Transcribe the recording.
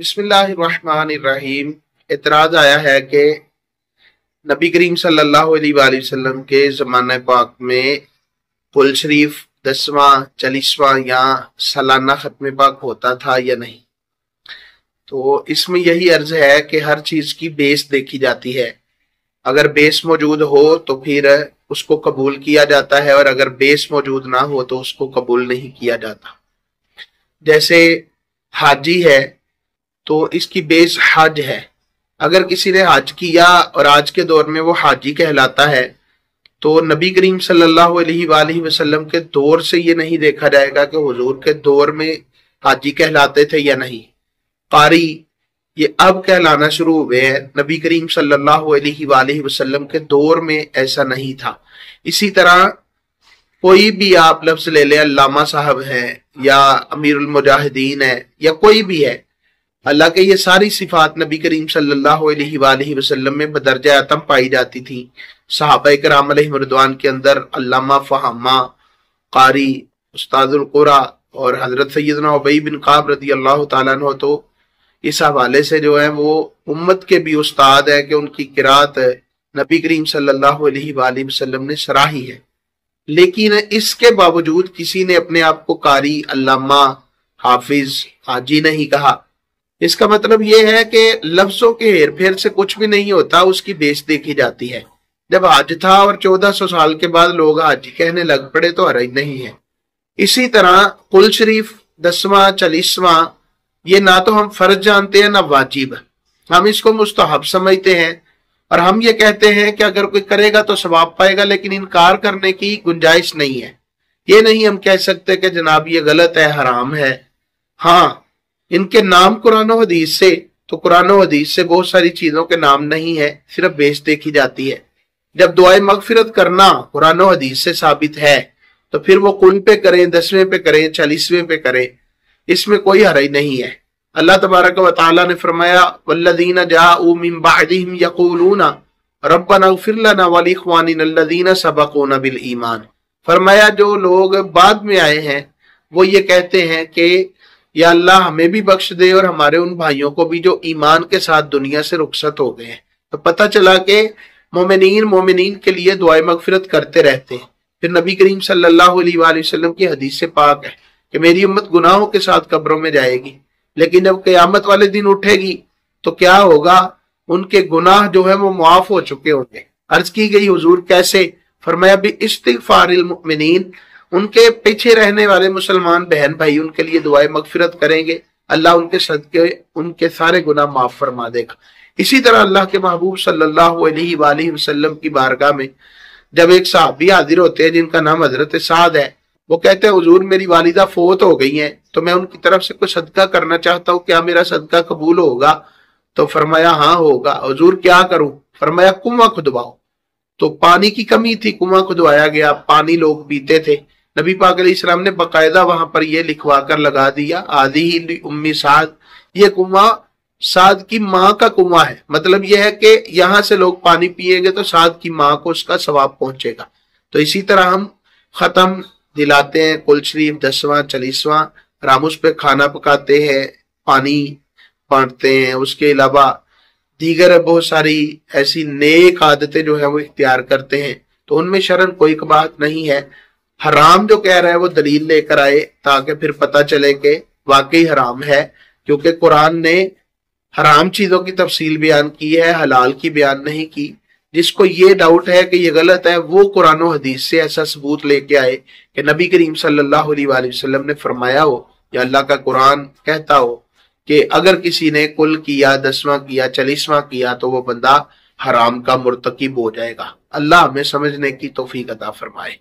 बिस्मिल्लाहिर्रहमानिर्रहीम। एतराज आया है कि नबी करीम सल्लल्लाहु अलैहि वसल्लम के ज़माने पाक में कुल शरीफ 10वां 40वां या सालाना खत्म पाक होता था या नहीं। तो इसमें यही अर्ज है कि हर चीज की बेस देखी जाती है। अगर बेस मौजूद हो तो फिर उसको कबूल किया जाता है, और अगर बेस मौजूद ना हो तो उसको कबूल नहीं किया जाता। जैसे हाजी है तो इसकी बेस हज है। अगर किसी ने हज किया और आज के दौर में वो हाजी कहलाता है, तो नबी करीम सल्लल्लाहु अलैहि वसल्लम के दौर से ये नहीं देखा जाएगा कि हुजूर के दौर में हाजी कहलाते थे या नहीं। कारी ये अब कहलाना शुरू हुए हैं, नबी करीम सल्लल्लाहु अलैहि वसल्लम के दौर में ऐसा नहीं था। इसी तरह कोई भी आप लफ्ज ले ले, अल्लामा साहब है या अमीरुल मुजाहिदीन है या कोई भी है, अल्लाह के ये सारी सिफात नबी करीम सल्लल्लाहु अलैहि वसल्लम में बदरजा आतम पाई जाती थी। सहाबा किराम अलैहिम रिदवान के अंदर अल्लामा, फहामा, कारी, उस्तादुल कुरा और हजरत सैयदना उबई बिन काब रदी अल्लाह ताला अन्हु तो इस हवाले से जो है वो उम्मत के भी उस्ताद है कि उनकी किरात नबी करीम सल्लल्लाहु अलैहि वसल्लम ने सराही है। लेकिन इसके बावजूद किसी ने अपने आप को कारी, अल्लामा, हाफिज, हाजी नहीं कहा। इसका मतलब यह है कि लफ्जों के हेर फेर से कुछ भी नहीं होता, उसकी बेस देखी जाती है। जब हज था और 1400 साल के बाद लोग हाजी कहने लग पड़े तो हरज नहीं है। इसी तरह कुल शरीफ 10वां 40वां ये ना तो हम फर्ज जानते हैं ना वाजिब, हम इसको मुस्तहब समझते हैं और हम ये कहते हैं कि अगर कोई करेगा तो सवाब पाएगा, लेकिन इनकार करने की गुंजाइश नहीं है। ये नहीं हम कह सकते कि जनाब ये गलत है, हराम है। हाँ, इनके नाम कुरान और हदीस से, तो कुरान और हदीस से बहुत सारी चीजों के नाम नहीं है, सिर्फ बेस देखी जाती है। जब दुआए मगफिरत करना कुरान और हदीस से साबित है तो फिर वो कुल पे करें, 10वें पे करें, 40वें पे करें, इसमें कोई हरज नहीं है। अल्लाह तबारक व तआला ने फरमाया, वल्लज़ीना जाऊ मिन बअदिहिम यक़ूलूना रब्बना इग़फिर लना व लिइख़वानिना अल्लज़ीना सबक़ूना बिल ईमान। फरमाया जो लोग बाद में आए हैं वो ये कहते हैं कि या अल्लाह हमें भी बख्श दे और हमारे उन भाइयों को भी जो ईमान के साथ दुनिया से रुखसत हो गए हैं। तो पता चला कि मोमिनीन के लिए दुआए मगफिरत करते रहते हैं। फिर नबी करीम सल्लल्लाहु अलैहि वसल्लम की हदीस से पाक है कि मेरी उम्मत गुनाहों के साथ कब्रों में जाएगी, लेकिन जब क़यामत वाले दिन उठेगी तो क्या होगा, उनके गुनाह जो है वो मुआफ हो चुके होंगे। अर्ज की गई हुजूर कैसे? फरमाया बि इस्तिग़फ़ारिल मुमिनीन, उनके पीछे रहने वाले मुसलमान बहन भाई उनके लिए दुआए मगफिरत करेंगे, अल्लाह उनके सदके उनके सारे गुनाह माफ फरमा देगा। इसी तरह अल्लाह के महबूब सल्लल्लाहु अलैहि वसल्लम की बारगाह में जब एक सहाबी हाजिर होते हैं जिनका नाम हजरत साद है, वो कहते हैं हुजूर मेरी वालिदा फोत हो गई हैं, तो मैं उनकी तरफ से कुछ सदका करना चाहता हूँ, क्या मेरा सदका कबूल होगा? तो फरमाया हाँ होगा। हुजूर क्या करूं? फरमाया कुआं खुदवाओ। तो पानी की कमी थी, कुआं खुदवाया गया, पानी लोग पीते थे। नबी पाक अलैहिस्सलाम ने बकायदा वहां पर यह लिखवा कर लगा दिया, आदि ही उम्मी साद, ये कुआं साद की माँ का कुआं है। मतलब यह है कि यहां से लोग पानी पिएंगे तो साद की माँ को उसका सवाब पहुंचेगा। तो इसी तरह हम खत्म दिलाते हैं कुल शरीफ 10वां 40वां, हम उस पे खाना पकाते हैं, पानी बांटते हैं। उसके अलावा दीगर बहुत सारी ऐसी नेक आदतें जो है वो इख्तियार करते हैं, तो उनमें शरन कोई बात नहीं है। हराम जो कह रहा है वो दलील लेकर आए ताकि फिर पता चले कि वाकई हराम है, क्योंकि कुरान ने हराम चीजों की तफसील बयान की है, हलाल की बयान नहीं की। जिसको ये डाउट है कि ये गलत है वो कुरान और हदीस से ऐसा सबूत लेके आए कि नबी करीम सल्लल्लाहु अलैहि वसल्लम ने फरमाया हो या अल्लाह का कुरान कहता हो कि अगर किसी ने कुल किया, 10वां किया, 40वां किया तो वो बंदा हराम का मुर्तकिब हो जाएगा। अल्लाह हमें समझने की तौफीक अता फरमाए।